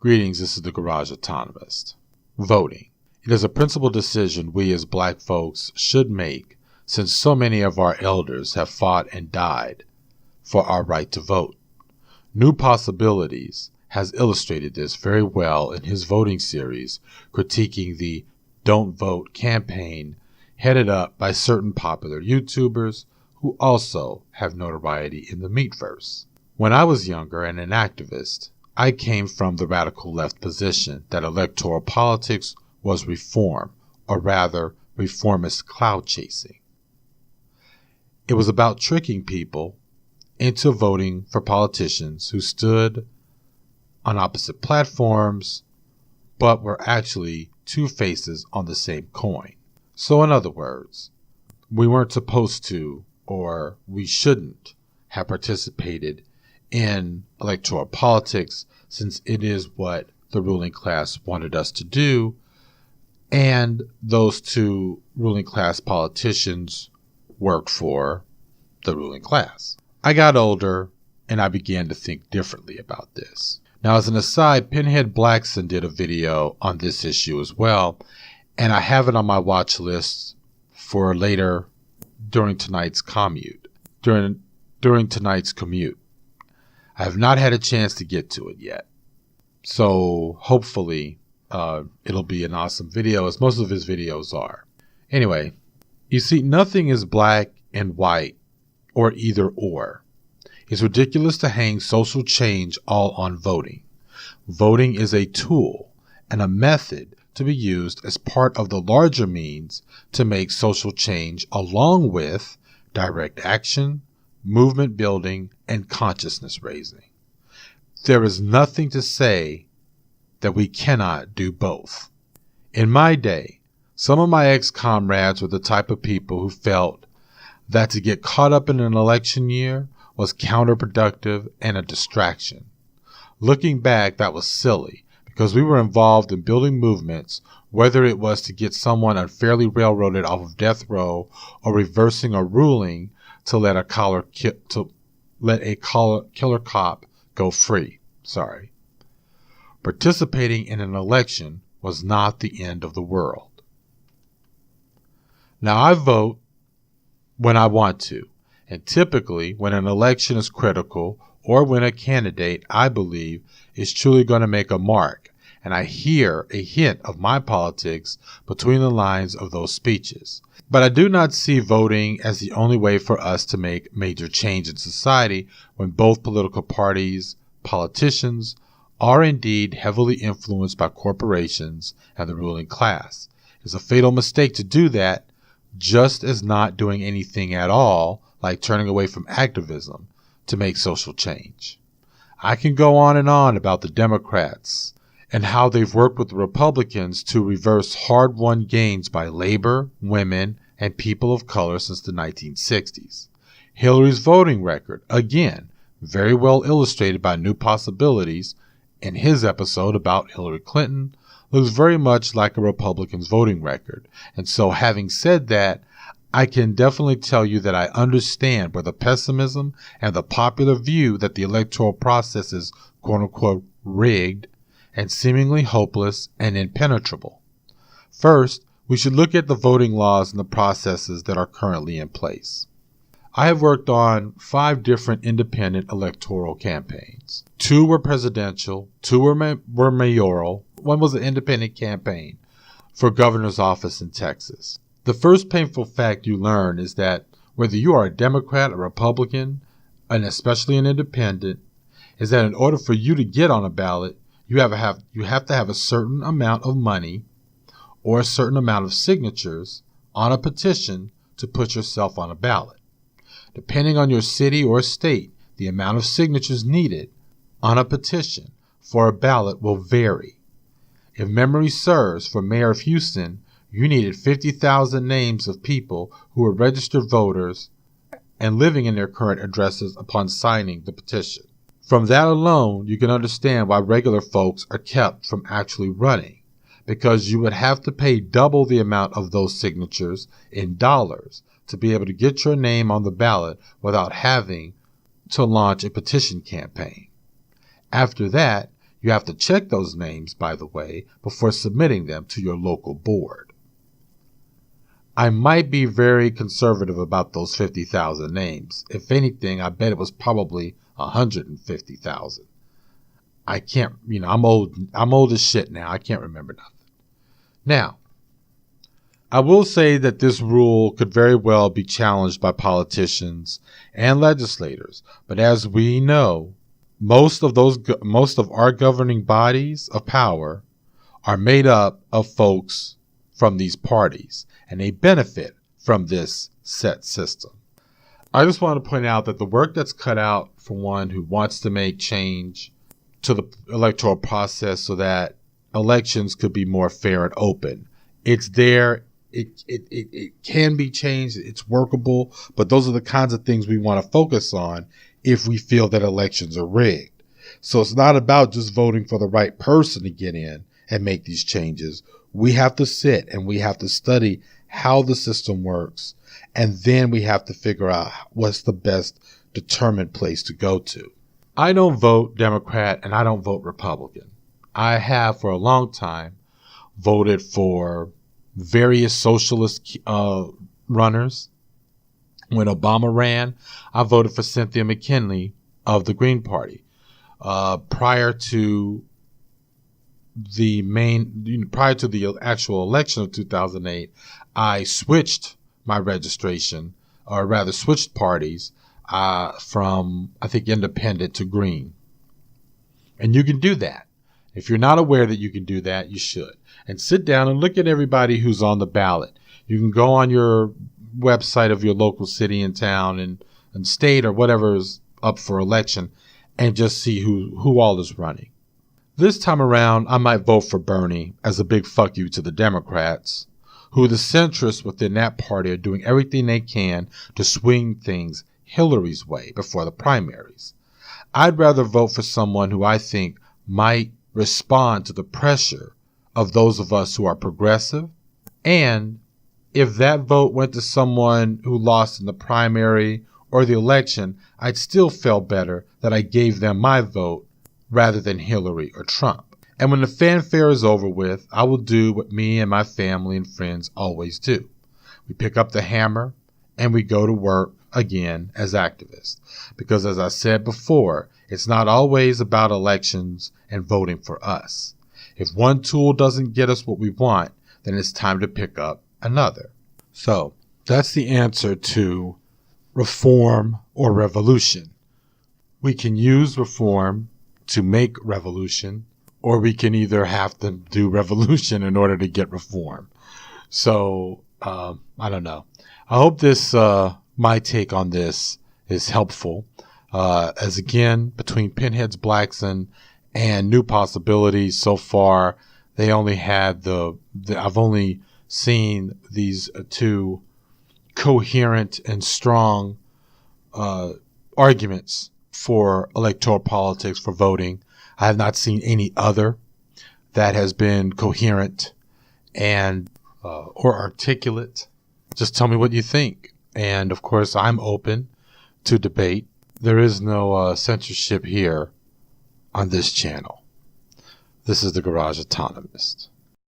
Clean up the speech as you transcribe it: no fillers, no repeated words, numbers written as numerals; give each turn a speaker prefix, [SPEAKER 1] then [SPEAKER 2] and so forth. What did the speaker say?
[SPEAKER 1] Greetings, this is the Garage Autonomist. Voting. It is a principal decision we as black folks should make since so many of our elders have fought and died for our right to vote. New Possibilities has illustrated this very well in his voting series critiquing the Don't Vote campaign headed up by certain popular YouTubers who also have notoriety in the meatverse. When I was younger and an activist, I came from the radical left position that electoral politics was reform, or rather, reformist cloud chasing. It was about tricking people into voting for politicians who stood on opposite platforms, but were actually two faces on the same coin. So in other words, we weren't supposed to, or we shouldn't, have participated in electoral politics since it is what the ruling class wanted us to do, and those two ruling class politicians worked for the ruling class. I got older and I began to think differently about this. Now, as an aside, Pinhead Blackson did a video on this issue as well, and I have it on my watch list for later during tonight's commute. I have not had a chance to get to it yet. So hopefully it'll be an awesome video, as most of his videos are. Anyway, you see, nothing is black and white or either or. It's ridiculous to hang social change all on voting. Voting is a tool and a method to be used as part of the larger means to make social change, along with direct action, movement building, and consciousness raising. There is nothing to say that we cannot do both. In my day, some of my ex-comrades were the type of people who felt that to get caught up in an election year was counterproductive and a distraction. Looking back, that was silly, because we were involved in building movements, whether it was to get someone unfairly railroaded off of death row or reversing a ruling to let a killer cop go free. Participating in an election was not the end of the world. Now, I vote when I want to, and typically when an election is critical or when a candidate I believe is truly going to make a mark, and I hear a hint of my politics between the lines of those speeches. But I do not see voting as the only way for us to make major change in society when both political parties, politicians, are indeed heavily influenced by corporations and the ruling class. It's a fatal mistake to do that, just as not doing anything at all, like turning away from activism, to make social change. I can go on and on about the Democrats and how they've worked with the Republicans to reverse hard-won gains by labor, women, and people of color since the 1960s. Hillary's voting record, again, very well illustrated by New Possibilities in his episode about Hillary Clinton, looks very much like a Republican's voting record. And so, having said that, I can definitely tell you that I understand where the pessimism and the popular view that the electoral process is quote-unquote rigged and seemingly hopeless and impenetrable. First, we should look at the voting laws and the processes that are currently in place. I have worked on 5 different independent electoral campaigns. 2 were presidential, 2 were mayoral, 1 was an independent campaign for governor's office in Texas. The first painful fact you learn is that whether you are a Democrat, a Republican, and especially an independent, is that in order for you to get on a ballot, you have to have a certain amount of money or a certain amount of signatures on a petition to put yourself on a ballot. Depending on your city or state, the amount of signatures needed on a petition for a ballot will vary. If memory serves, for mayor of Houston, you needed 50,000 names of people who were registered voters and living in their current addresses upon signing the petition. From that alone, you can understand why regular folks are kept from actually running, because you would have to pay double the amount of those signatures in dollars to be able to get your name on the ballot without having to launch a petition campaign. After that, You have to check those names, by the way, before submitting them to your local board. I might be very conservative about those 50,000 names. If anything, I bet it was probably 150,000. I can't, I'm old as shit now. I can't remember nothing. Now, I will say that this rule could very well be challenged by politicians and legislators. But as we know, most of our governing bodies of power are made up of folks from these parties, and they benefit from this set system. I just want to point out that the work that's cut out for one who wants to make change to the electoral process so that elections could be more fair and open. It's there. It can be changed. It's workable. But those are the kinds of things we want to focus on if we feel that elections are rigged. So it's not about just voting for the right person to get in and make these changes. We have to sit and we have to study how the system works. And then we have to figure out what's the best determined place to go to. I don't vote Democrat and I don't vote Republican. I have for a long time voted for various socialist runners. When Obama ran, I voted for Cynthia McKinley of the Green Party. Prior to the actual election of 2008, I switched my registration, or rather switched parties from, I think, independent to green. And you can do that. If you're not aware that you can do that, you should. And sit down and look at everybody who's on the ballot. You can go on your website of your local city and town and state or whatever is up for election and just see who all is running. This time around, I might vote for Bernie as a big fuck you to the Democrats, who the centrists within that party are doing everything they can to swing things Hillary's way before the primaries. I'd rather vote for someone who I think might respond to the pressure of those of us who are progressive. And if that vote went to someone who lost in the primary or the election, I'd still feel better that I gave them my vote rather than Hillary or Trump. And when the fanfare is over with, I will do what me and my family and friends always do. We pick up the hammer and we go to work again as activists. Because as I said before, it's not always about elections and voting for us. If one tool doesn't get us what we want, then it's time to pick up another. So that's the answer to reform or revolution. We can use reform to make revolution, or we can either have to do revolution in order to get reform. So I don't know. I hope this my take on this is helpful. As again, between Pinheads Blackson and New Possibilities, so far they only had I've only seen these two coherent and strong arguments for electoral politics, for voting. I have not seen any other that has been coherent and or articulate. Just tell me what you think. And of course, I'm open to debate. There is no censorship here on this channel. This is the Garage Autonomist.